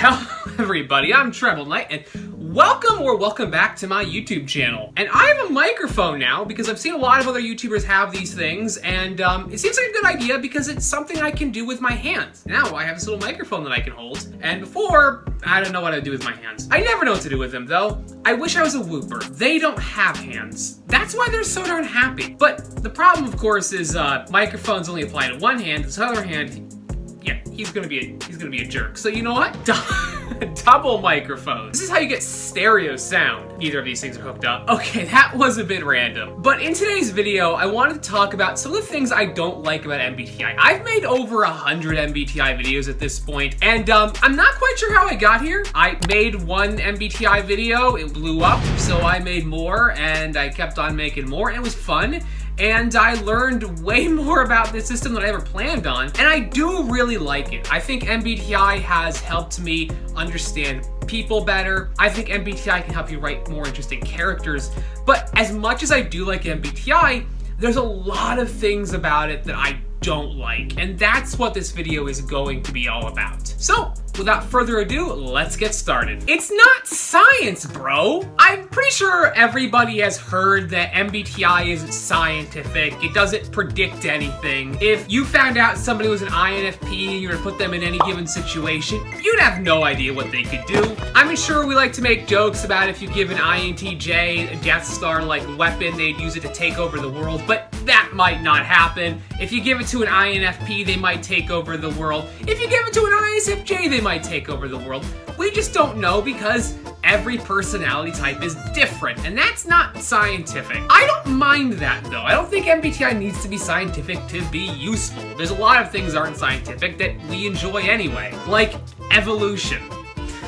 Hello everybody, I'm TrebleKnight, and welcome back to my YouTube channel. And I have a microphone now because I've seen a lot of other YouTubers have these things, and it seems like a good idea because it's something I can do with my hands. Now I have this little microphone that I can hold, and before, I don't know what to do with my hands. I never know what to do with them though. I wish I was a whooper. They don't have hands. That's why they're so darn happy. But the problem, of course, is microphones only apply to one hand. This other hand, yeah, he's gonna be a jerk. So you know what? Double microphones. This is how you get stereo sound. Neither of these things are hooked up. Okay, that was a bit random. But in today's video, I wanted to talk about some of the things I don't like about MBTI. I've made over 100 MBTI videos at this point, and I'm not quite sure how I got here. I made one MBTI video, it blew up, so I made more, and I kept on making more, and it was fun. And I learned way more about this system than I ever planned on, and I do really like it. I think MBTI has helped me understand people better. I think MBTI can help you write more interesting characters, but as much as I do like MBTI, there's a lot of things about it that I don't like, and that's what this video is going to be all about. So, without further ado, let's get started. It's not science, bro! I'm pretty sure everybody has heard that MBTI isn't scientific. It doesn't predict anything. If you found out somebody was an INFP and you were to put them in any given situation, you'd have no idea what they could do. I'm sure we like to make jokes about if you give an INTJ a Death Star-like weapon, they'd use it to take over the world, but that might not happen. If you give it to an INFP, they might take over the world. If you give it to an ISFJ, they might take over the world. We just don't know because every personality type is different, and that's not scientific. I don't mind that though. I don't think MBTI needs to be scientific to be useful. There's a lot of things that aren't scientific that we enjoy anyway, like evolution.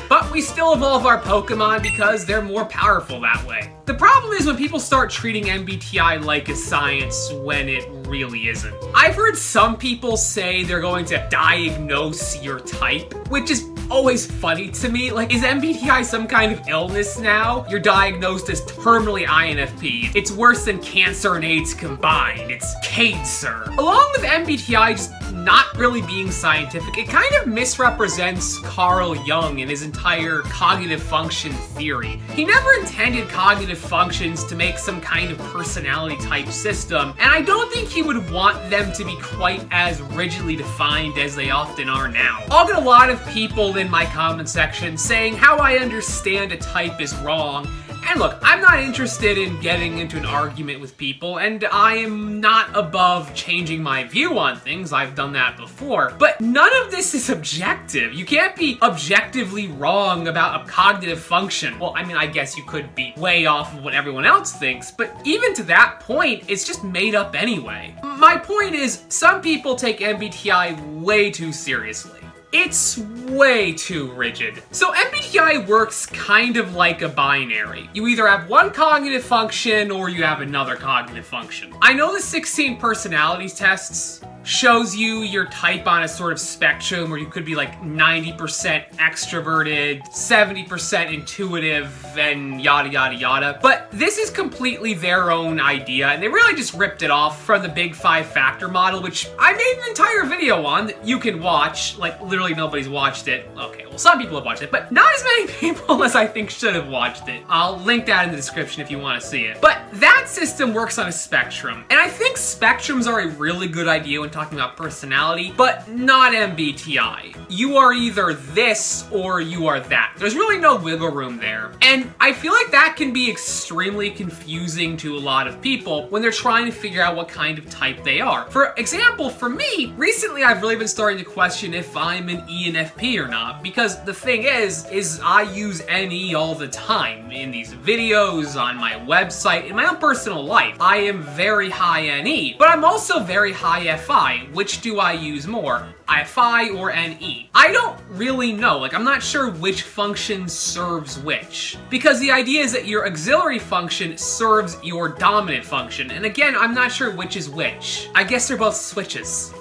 But we still evolve our Pokemon because they're more powerful that way. The problem is when people start treating MBTI like a science when it really isn't. I've heard some people say they're going to diagnose your type, which is always funny to me. Like, is MBTI some kind of illness now? You're diagnosed as terminally INFP. It's worse than cancer and AIDS combined. It's cancer. Along with MBTI just not really being scientific, it kind of misrepresents Carl Jung and his entire cognitive function theory. He never intended cognitive functions to make some kind of personality type system, and I don't think he would want them to be quite as rigidly defined as they often are now. I'll get a lot of people in my comment section saying how I understand a type is wrong. And look, I'm not interested in getting into an argument with people, and I am not above changing my view on things. I've done that before. But none of this is objective. You can't be objectively wrong about a cognitive function. Well, I mean, I guess you could be way off of what everyone else thinks, but even to that point, it's just made up anyway. My point is, some people take MBTI way too seriously. It's way too rigid. So MBTI works kind of like a binary. You either have one cognitive function or you have another cognitive function. I know the 16 personalities tests shows you your type on a sort of spectrum where you could be like 90% extroverted, 70% intuitive, and yada yada yada. But this is completely their own idea, and they really just ripped it off from the Big 5 Factor model, which I made an entire video on that you can watch. Like, literally nobody's watched it. Okay, well, some people have watched it, but not as many people as I think should have watched it. I'll link that in the description if you want to see it. But that system works on a spectrum, and I think spectrums are a really good idea when talking about personality, but not MBTI. You are either this or you are that. There's really no wiggle room there. And I feel like that can be extremely confusing to a lot of people when they're trying to figure out what kind of type they are. For example, for me, recently I've really been starting to question if I'm an ENFP or not, because the thing is I use NE all the time in these videos, on my website, in my own personal life. I am very high NE, but I'm also very high FI. Which do I use more? FI or NE? I don't really know. Like, I'm not sure which function serves which. Because the idea is that your auxiliary function serves your dominant function. And again, I'm not sure which is which. I guess they're both switches.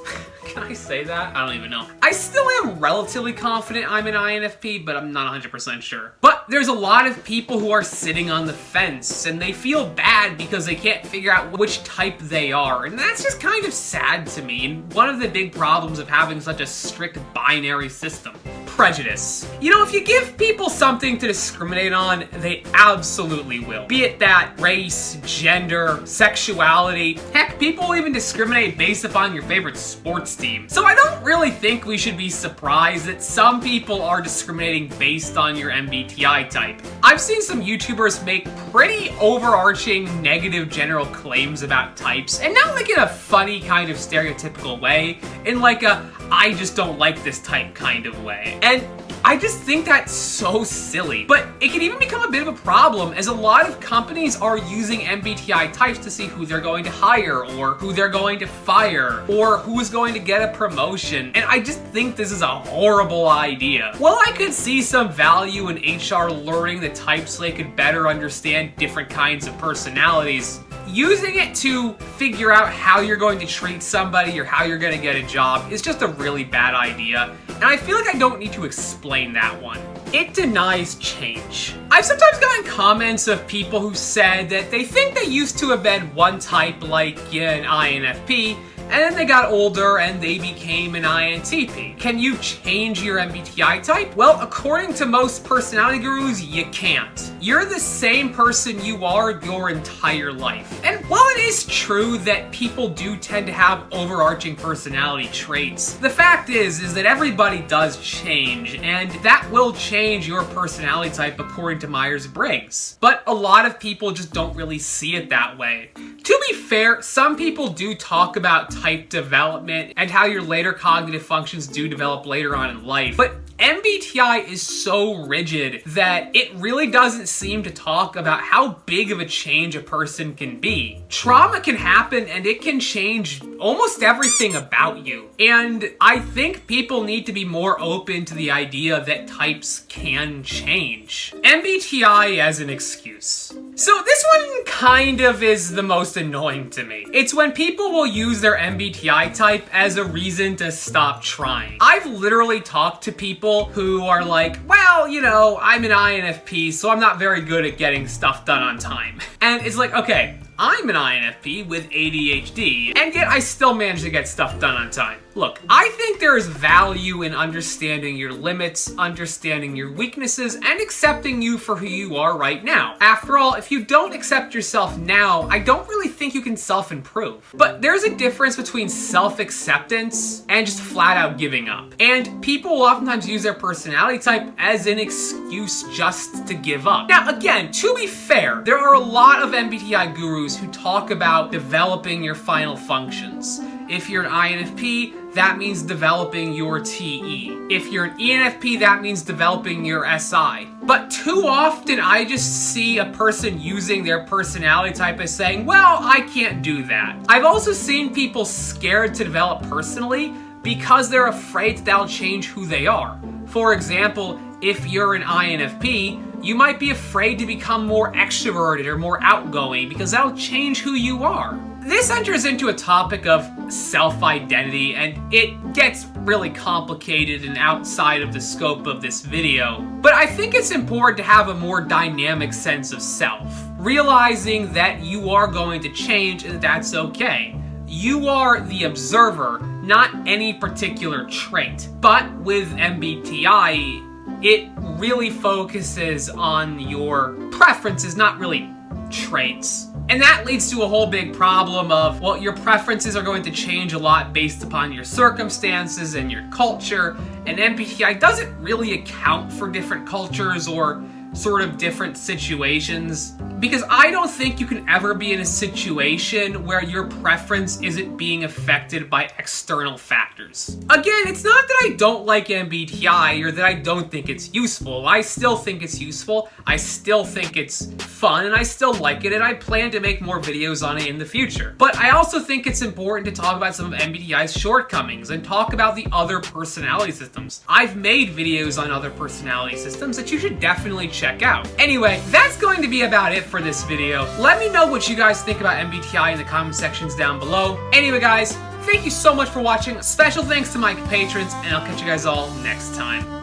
Can I say that? I don't even know. I still am relatively confident I'm an INFP, but I'm not 100% sure. But there's a lot of people who are sitting on the fence, and they feel bad because they can't figure out which type they are, and that's just kind of sad to me, and one of the big problems of having such a strict binary system. prejudice. You know, if you give people something to discriminate on, they absolutely will. Be it that race, gender, sexuality, heck, people will even discriminate based upon your favorite sports team. So I don't really think we should be surprised that some people are discriminating based on your MBTI type. I've seen some YouTubers make pretty overarching negative general claims about types, and not like in a funny kind of stereotypical way, in like a I just don't like this type kind of way. And I just think that's so silly. But it can even become a bit of a problem, as a lot of companies are using MBTI types to see who they're going to hire, or who they're going to fire, or who is going to get a promotion. And I just think this is a horrible idea. While I could see some value in HR learning the types so they could better understand different kinds of personalities, using it to figure out how you're going to treat somebody or how you're going to get a job is just a really bad idea, and I feel like I don't need to explain that one. It denies change. I've sometimes gotten comments of people who said that they think they used to have been one type, like an INFP, and then they got older and they became an INTP. Can you change your MBTI type? Well, according to most personality gurus, you can't. You're the same person you are your entire life. And while it is true that people do tend to have overarching personality traits, the fact is that everybody does change, and that will change your personality type according to Myers-Briggs. But a lot of people just don't really see it that way. To be fair, some people do talk about type development and how your later cognitive functions do develop later on in life, but MBTI is so rigid that it really doesn't seem to talk about how big of a change a person can be. Trauma can happen and it can change almost everything about you. And I think people need to be more open to the idea that types can change. MBTI as an excuse. So this one kind of is the most annoying to me. It's when people will use their MBTI type as a reason to stop trying. I've literally talked to people who are like, well, you know, I'm an INFP, so I'm not very good at getting stuff done on time. And it's like, okay, I'm an INFP with ADHD, and yet I still manage to get stuff done on time. Look, I think there is value in understanding your limits, understanding your weaknesses, and accepting you for who you are right now. After all, if you don't accept yourself now, I don't really think you can self-improve. But there's a difference between self-acceptance and just flat out giving up. And people will oftentimes use their personality type as an excuse just to give up. Now, again, to be fair, there are a lot of MBTI gurus who talk about developing your final functions. If you're an INFP, that means developing your TE. If you're an ENFP, that means developing your SI. But too often, I just see a person using their personality type as saying, well, I can't do that. I've also seen people scared to develop personally because they're afraid that that'll change who they are. For example, if you're an INFP, you might be afraid to become more extroverted or more outgoing because that'll change who you are. This enters into a topic of self-identity, and it gets really complicated and outside of the scope of this video. But I think it's important to have a more dynamic sense of self, realizing that you are going to change and that's okay. You are the observer, not any particular trait. But with MBTI, it really focuses on your preferences, not really traits. And that leads to a whole big problem of, well, your preferences are going to change a lot based upon your circumstances and your culture, and MBTI doesn't really account for different cultures or sort of different situations, because I don't think you can ever be in a situation where your preference isn't being affected by external factors. Again, it's not that I don't like MBTI or that I don't think it's useful. I still think it's useful, I still think it's fun, and I still like it, and I plan to make more videos on it in the future. But I also think it's important to talk about some of MBTI's shortcomings and talk about the other personality systems. I've made videos on other personality systems that you should definitely check out. Anyway, that's going to be about it for this video. Let me know what you guys think about MBTI in the comment sections down below. Anyway, guys, thank you so much for watching. Special thanks to my patrons, and I'll catch you guys all next time.